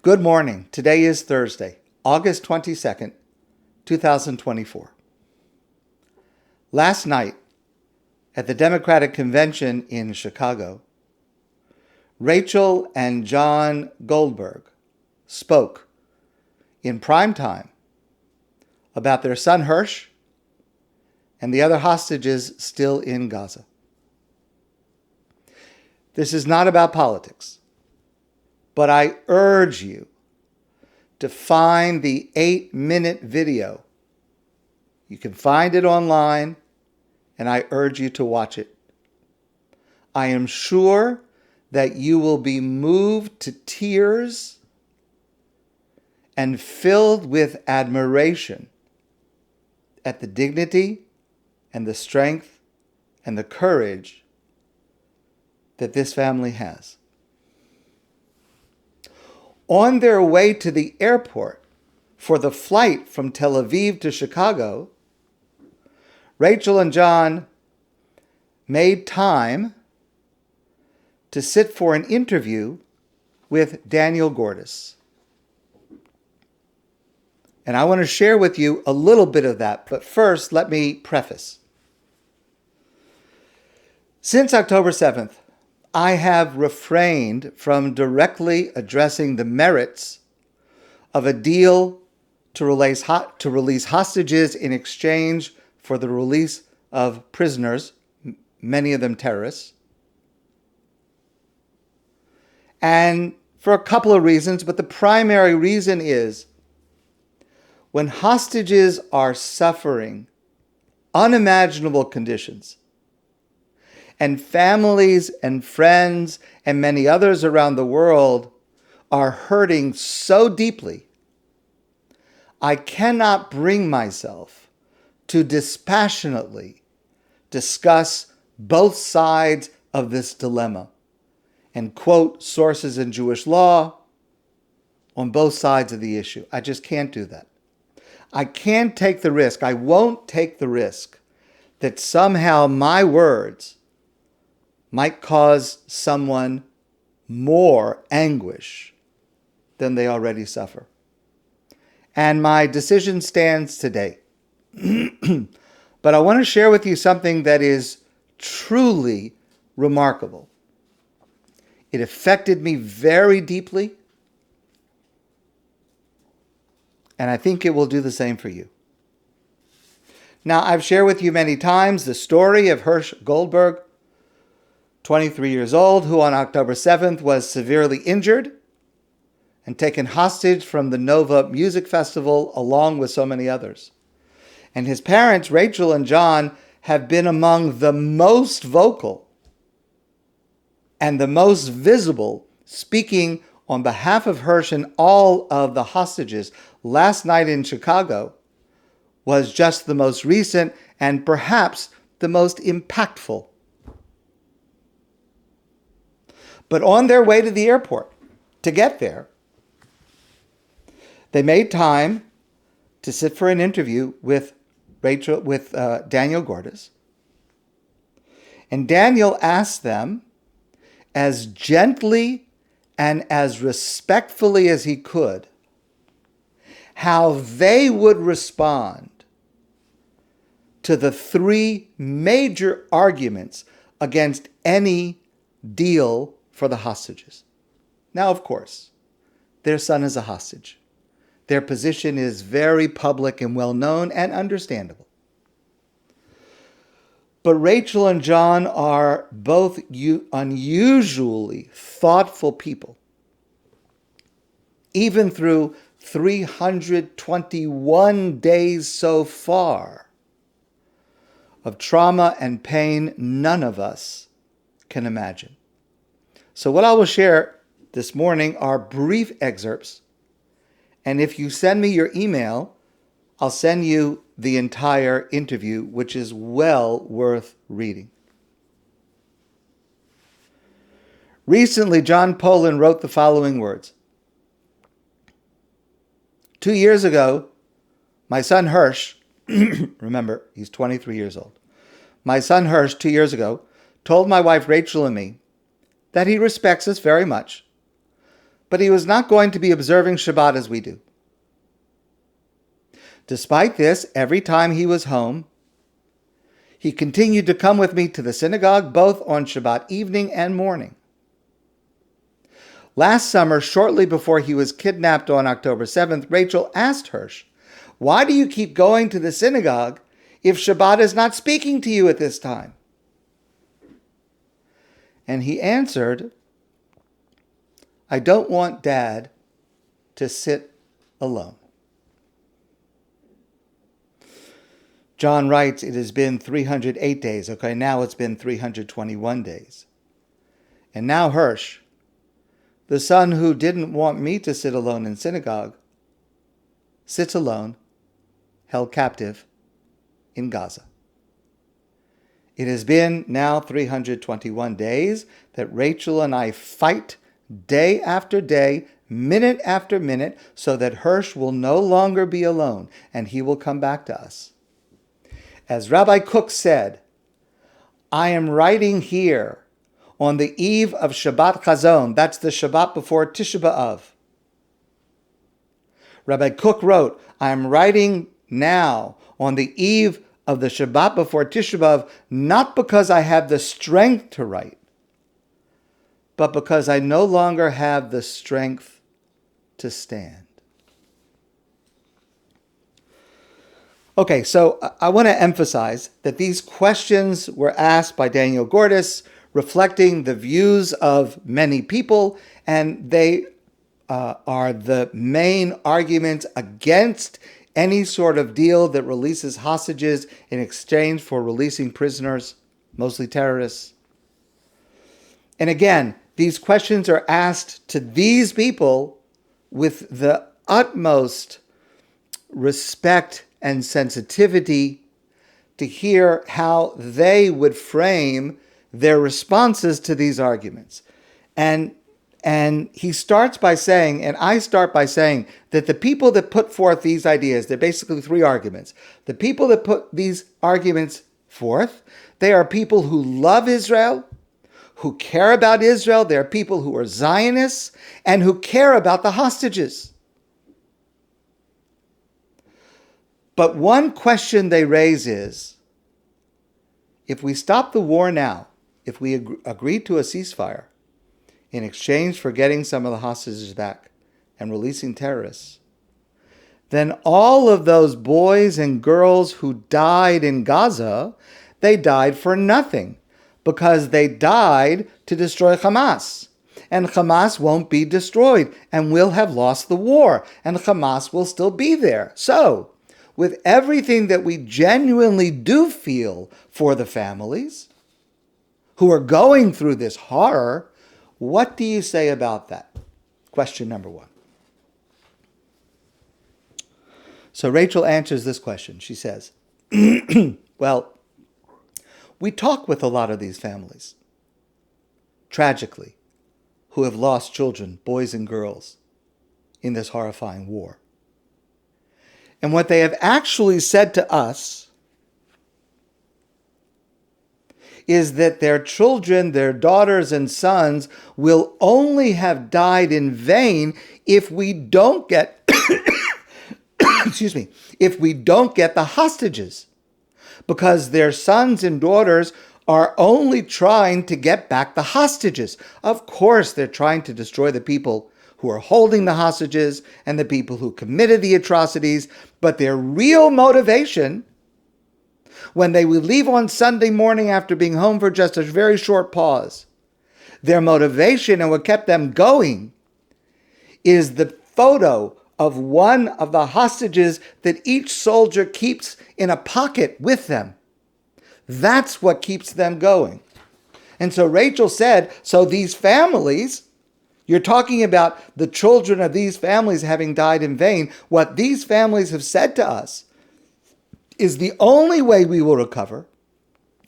Good morning. Today is Thursday, August 22nd, 2024. Last night, at the Democratic Convention in Chicago, Rachel and Jon Goldberg spoke in prime time about their son Hersh and the other hostages still in Gaza. This is not about politics, but I urge you to find the 8-minute video. You can find it online, and I urge you to watch it. I am sure that you will be moved to tears and filled with admiration at the dignity and the strength and the courage that this family has. On their way to the airport for the flight from Tel Aviv to Chicago, Rachel and Jon made time to sit for an interview with Daniel Gordis. And I want to share with you a little bit of that, but first let me preface. Since October 7th, I have refrained from directly addressing the merits of a deal to release hostages in exchange for the release of prisoners, many of them terrorists. And for a couple of reasons, but the primary reason is when hostages are suffering unimaginable conditions, and families and friends and many others around the world are hurting so deeply, I cannot bring myself to dispassionately discuss both sides of this dilemma and quote sources in Jewish law on both sides of the issue. I just can't do that. I can't take the risk. I won't take the risk that somehow my words might cause someone more anguish than they already suffer. And my decision stands today. But I want to share with you something that is truly remarkable. It affected me very deeply, and I think it will do the same for you. Now, I've shared with you many times the story of Hersh Goldberg, 23 years old, who on October 7th was severely injured and taken hostage from the Nova Music Festival along with so many others. And his parents, Rachel and Jon, have been among the most vocal and the most visible, speaking on behalf of Hersh and all of the hostages. Last night in Chicago was just the most recent and perhaps the most impactful. But on their way to the airport, to get there, they made time to sit for an interview with Daniel Gordis. And Daniel asked them, as gently and as respectfully as he could, how they would respond to the three major arguments against any deal for the hostages. Now, of course, their son is a hostage. Their position is very public and well known and understandable. But Rachel and Jon are both unusually thoughtful people. Even through 321 days so far of trauma and pain none of us can imagine. So what I will share this morning are brief excerpts, and if you send me your email, I'll send you the entire interview, which is well worth reading. Recently, Jon Polin wrote the following words. 2 years ago, my son Hersh, remember, he's 23 years old. My son Hersh, 2 years ago, told my wife Rachel and me that he respects us very much, but he was not going to be observing Shabbat as we do. Despite this, every time he was home, he continued to come with me to the synagogue, both on Shabbat evening and morning. Last summer, shortly before he was kidnapped on October 7th, Rachel asked Hersh, "Why do you keep going to the synagogue if Shabbat is not speaking to you at this time?" And he answered, "I don't want Dad to sit alone." John writes, it has been 308 days. Okay, now it's been 321 days. And now Hersh, the son who didn't want me to sit alone in synagogue, sits alone, held captive in Gaza. It has been now 321 days that Rachel and I fight day after day, minute after minute, so that Hersh will no longer be alone and he will come back to us. As Rabbi Cook said, I am writing here on the eve of Shabbat Chazon, that's the Shabbat before Tisha B'Av. Rabbi Cook wrote, I am writing now on the eve of the Shabbat before Tisha B'Av, not because I have the strength to write, but because I no longer have the strength to stand. Okay, so I want to emphasize that these questions were asked by Daniel Gordis, reflecting the views of many people, and they are the main arguments against any sort of deal that releases hostages in exchange for releasing prisoners, mostly terrorists. And again, these questions are asked to these people with the utmost respect and sensitivity to hear how they would frame their responses to these arguments. And he starts by saying, and I start by saying, that the people that put forth these ideas, they're basically three arguments. The people that put these arguments forth, they are people who love Israel, who care about Israel. They're people who are Zionists and who care about the hostages. But one question they raise is, if we stop the war now, if we agree to a ceasefire in exchange for getting some of the hostages back and releasing terrorists, then all of those boys and girls who died in Gaza, they died for nothing because they died to destroy Hamas. And Hamas won't be destroyed, and we'll have lost the war, and Hamas will still be there. So, with everything that we genuinely do feel for the families who are going through this horror, what do you say about that? Question number one. So Rachel answers this question. She says, well, we talk with a lot of these families, tragically, who have lost children, boys and girls, in this horrifying war. And what they have actually said to us is that their children, their daughters and sons, will only have died in vain if we don't get, if we don't get the hostages, because their sons and daughters are only trying to get back the hostages. Of course, they're trying to destroy the people who are holding the hostages and the people who committed the atrocities, but their real motivation, when they would leave on Sunday morning after being home for just a very short pause, their motivation and what kept them going is the photo of one of the hostages that each soldier keeps in a pocket with them. That's what keeps them going. And so Rachel said, so these families, you're talking about the children of these families having died in vain. What these families have said to us is the only way we will recover,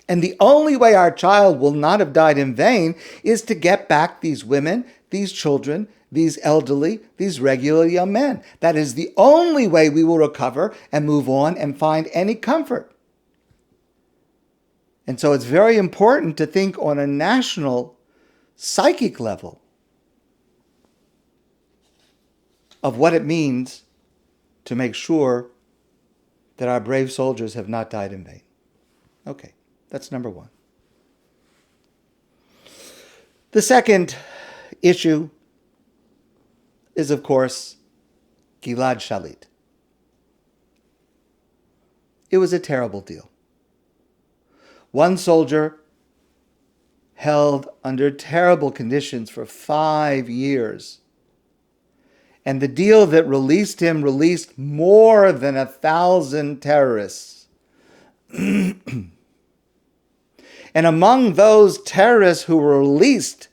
and the only way our child will not have died in vain, is to get back these women, these children, these elderly, these regular young men. That is the only way we will recover and move on and find any comfort. And so it's very important to think on a national psychic level. of what it means to make sure that our brave soldiers have not died in vain. Okay, that's number one. The second issue is, of course, Gilad Shalit. It was a terrible deal. One soldier held under terrible conditions for 5 years. And the deal that released him released more than 1,000 terrorists. And among those terrorists who were released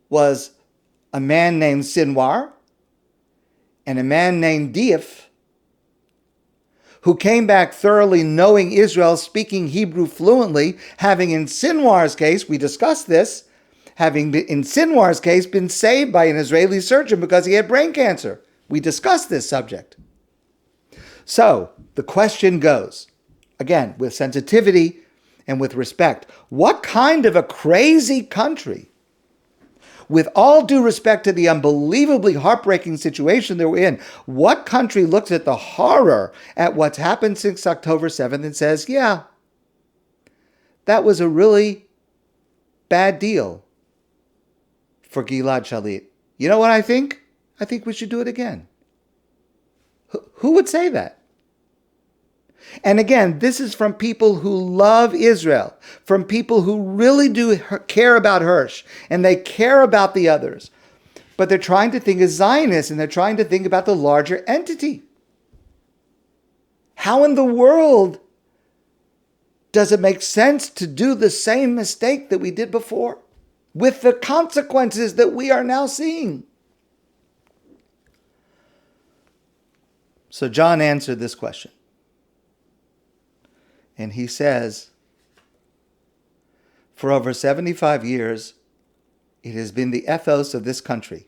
was a man named Sinwar and a man named Diaf, who came back thoroughly knowing Israel, speaking Hebrew fluently, having in Sinwar's case, we discussed this, having in Sinwar's case been saved by an Israeli surgeon because he had brain cancer. We discussed this subject. So the question goes, again, with sensitivity and with respect, what kind of a crazy country, with all due respect to the unbelievably heartbreaking situation that we're in, what country looks at the horror at what's happened since October 7th and says, yeah, that was a really bad deal for Gilad Shalit. You know what I think? I think we should do it again. Who would say that? And again, this is from people who love Israel, from people who really do care about Hersh, and they care about the others. But they're trying to think as Zionists, and they're trying to think about the larger entity. How in the world does it make sense to do the same mistake that we did before, with the consequences that we are now seeing? So John answered this question. And he says, for over 75 years, it has been the ethos of this country,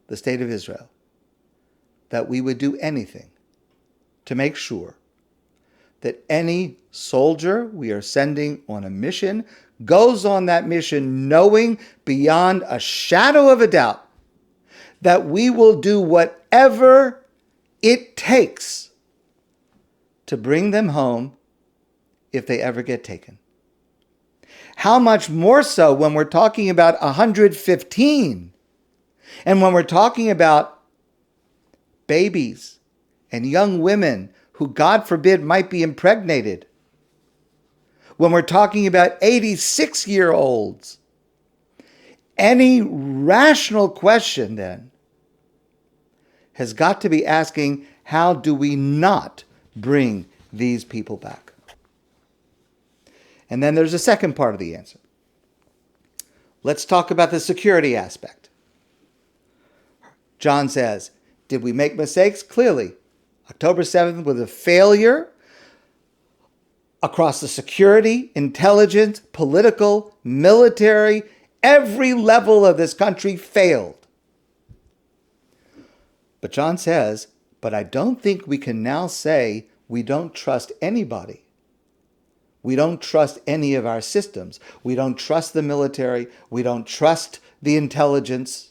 the state of Israel, that we would do anything to make sure that any soldier we are sending on a mission goes on that mission knowing beyond a shadow of a doubt that we will do whatever it takes to bring them home if they ever get taken. How much more so when we're talking about 115, and when we're talking about babies and young women who, God forbid, might be impregnated. When we're talking about 86-year-olds. Any rational question, then, has got to be asking, how do we not bring these people back? And then there's a second part of the answer. Let's talk about the security aspect. John says, did we make mistakes? Clearly. October 7th was a failure across the security, intelligence, political, military, every level of this country failed. But John says, but I don't think we can now say we don't trust anybody. We don't trust any of our systems. We don't trust the military. We don't trust the intelligence.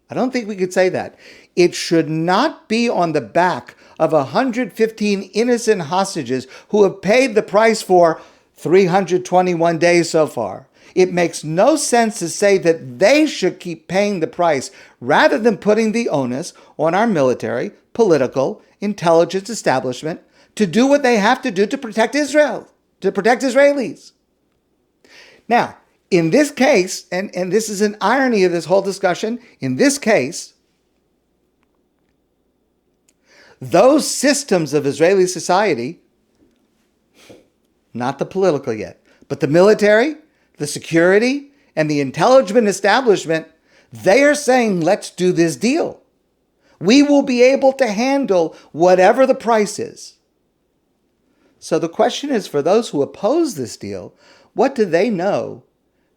I don't think we could say that. It should not be on the back of 115 innocent hostages who have paid the price for 321 days so far. It makes no sense to say that they should keep paying the price rather than putting the onus on our military, political, intelligence establishment to do what they have to do to protect Israel, to protect Israelis. Now, in this case, and this is an irony of this whole discussion, in this case, those systems of Israeli society, not the political yet, but the military, the security, and the intelligence establishment, they are saying, let's do this deal. We will be able to handle whatever the price is. So the question is, for those who oppose this deal, what do they know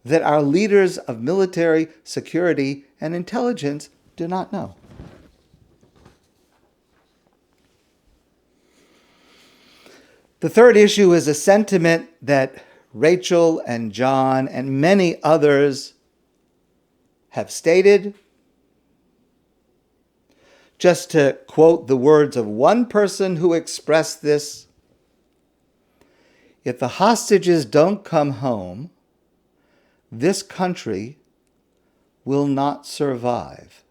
that our leaders of military, security, and intelligence do not know? The third issue is a sentiment that Rachel and Jon and many others have stated Just to quote the words of one person who expressed this, if the hostages don't come home, this country will not survive.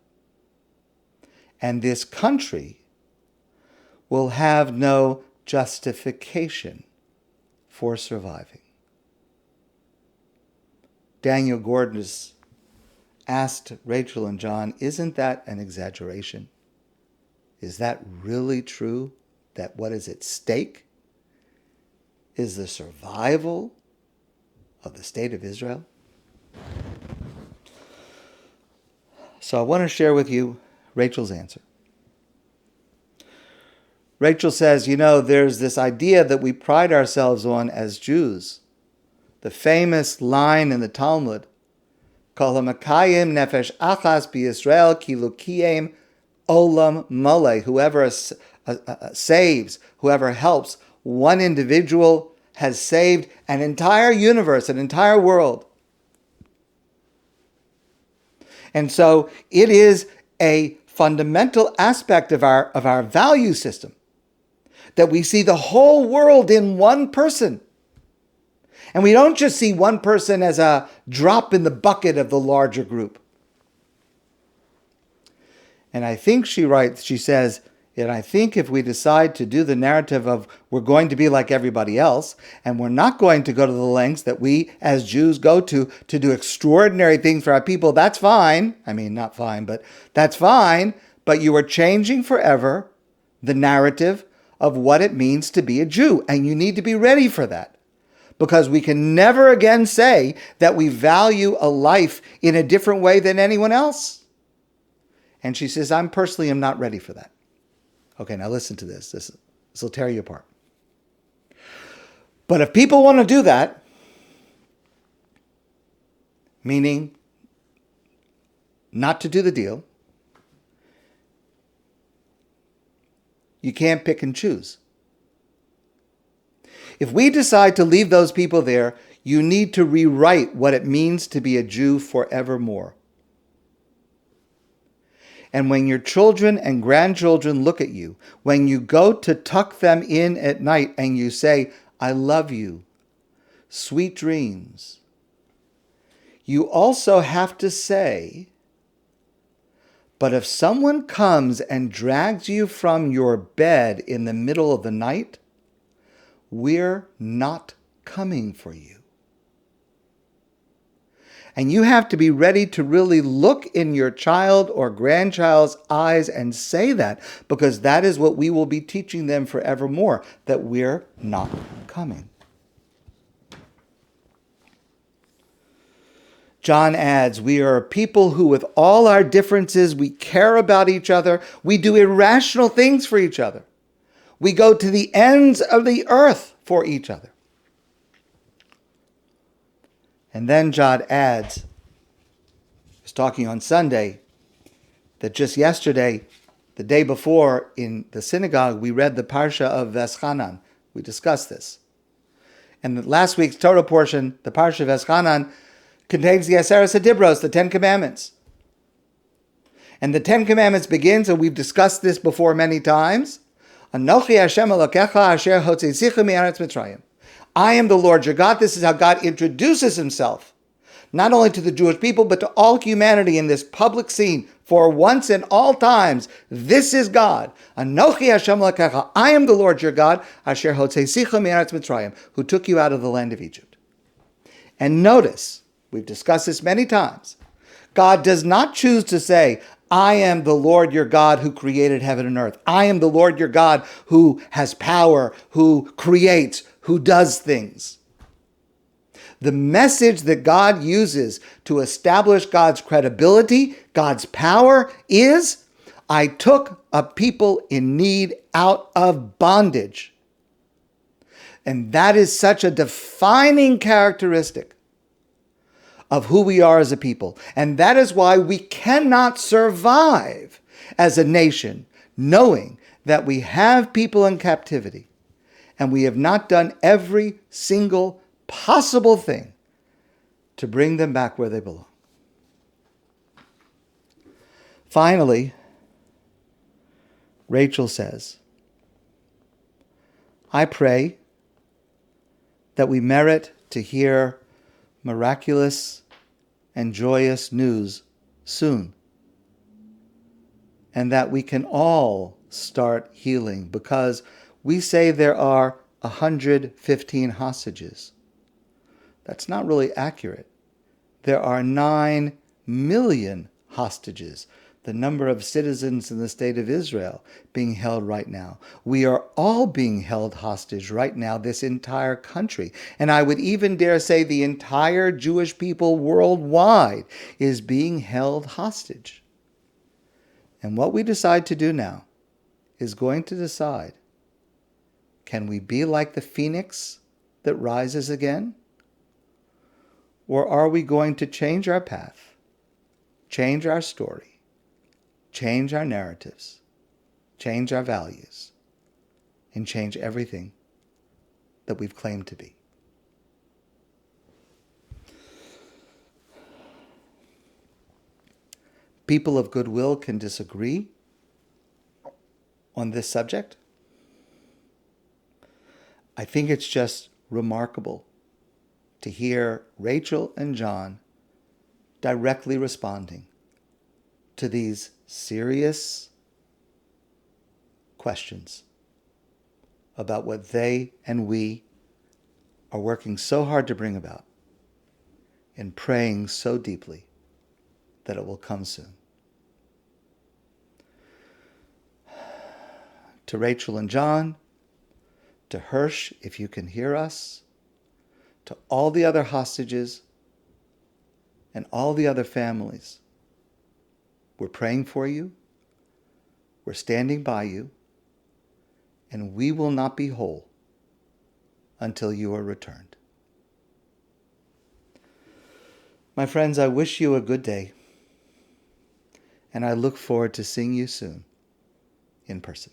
And this country will have no justification for surviving. Daniel Gordis asked Rachel and Jon, isn't that an exaggeration? Is that really true? That what is at stake is the survival of the state of Israel? So I want to share with you Rachel's answer. Rachel says, there's this idea that we pride ourselves on as Jews. The famous line in the Talmud, Kol hamakayim nefesh achas b'Yisrael ki lukiyim olam mole. Whoever saves, whoever helps one individual has saved an entire universe, an entire world. And so it is a fundamental aspect of our value system that we see the whole world in one person. And we don't just see one person as a drop in the bucket of the larger group. And I think she writes, she says, and I think if we decide to do the narrative of we're going to be like everybody else, and we're not going to go to the lengths that we as Jews go to do extraordinary things for our people, that's fine. I mean, not fine, but that's fine. But you are changing forever the narrative of what it means to be a Jew. And you need to be ready for that. Because we can never again say that we value a life in a different way than anyone else. And she says, I personally am not ready for that. Okay, now listen to this. This will tear you apart. But if people want to do that, meaning not to do the deal, you can't pick and choose. If we decide to leave those people there, you need to rewrite what it means to be a Jew forevermore. And when your children and grandchildren look at you, when you go to tuck them in at night and you say, I love you, sweet dreams, you also have to say, but if someone comes and drags you from your bed in the middle of the night, we're not coming for you. And you have to be ready to really look in your child or grandchild's eyes and say that, because that is what we will be teaching them forevermore, that we're not coming. John adds, we are a people who, with all our differences, we care about each other. We do irrational things for each other. We go to the ends of the earth for each other. And then John adds, I was talking on Sunday, that just yesterday, the day before, in the synagogue, we read the Parsha of Veschanan. We discussed this. And last week's Torah portion, the Parsha of Veschanan, contains the Aseret HaDibros, the Ten Commandments. And the Ten Commandments begins, and we've discussed this before many times, Anochi Hashem Elokecha asher hotzisecha mi'aretz Mitzrayim. I am the Lord your God. This is how God introduces himself, not only to the Jewish people, but to all humanity in this public scene. For once and all times, this is God. Anochi Hashem Elokecha. I am the Lord your God, asher hotzisecha mi'aretz Mitzrayim, who took you out of the land of Egypt. And notice, we've discussed this many times, God does not choose to say, I am the Lord your God who created heaven and earth. I am the Lord your God who has power, who creates, who does things. The message that God uses to establish God's credibility, God's power, is, I took a people in need out of bondage. And that is such a defining characteristic of who we are as a people. And that is why we cannot survive as a nation, knowing that we have people in captivity and we have not done every single possible thing to bring them back where they belong. Finally, Rachel says, I pray that we merit to hear miraculous and joyous news soon, and that we can all start healing, because we say there are 115 hostages. That's not really accurate. There are 9 million hostages, the number of citizens in the state of Israel being held right now. We are all being held hostage right now, this entire country. And I would even dare say the entire Jewish people worldwide is being held hostage. And what we decide to do now is going to decide, can we be like the phoenix that rises again? Or are we going to change our path, change our story, change our narratives, change our values, and change everything that we've claimed to be? People of goodwill can disagree on this subject. I think it's just remarkable to hear Rachel and Jon directly responding to these serious questions about what they and we are working so hard to bring about, and praying so deeply that it will come soon. To Rachel and Jon, to Hersh, if you can hear us, to all the other hostages and all the other families, we're praying for you, we're standing by you, and we will not be whole until you are returned. My friends, I wish you a good day, and I look forward to seeing you soon in person.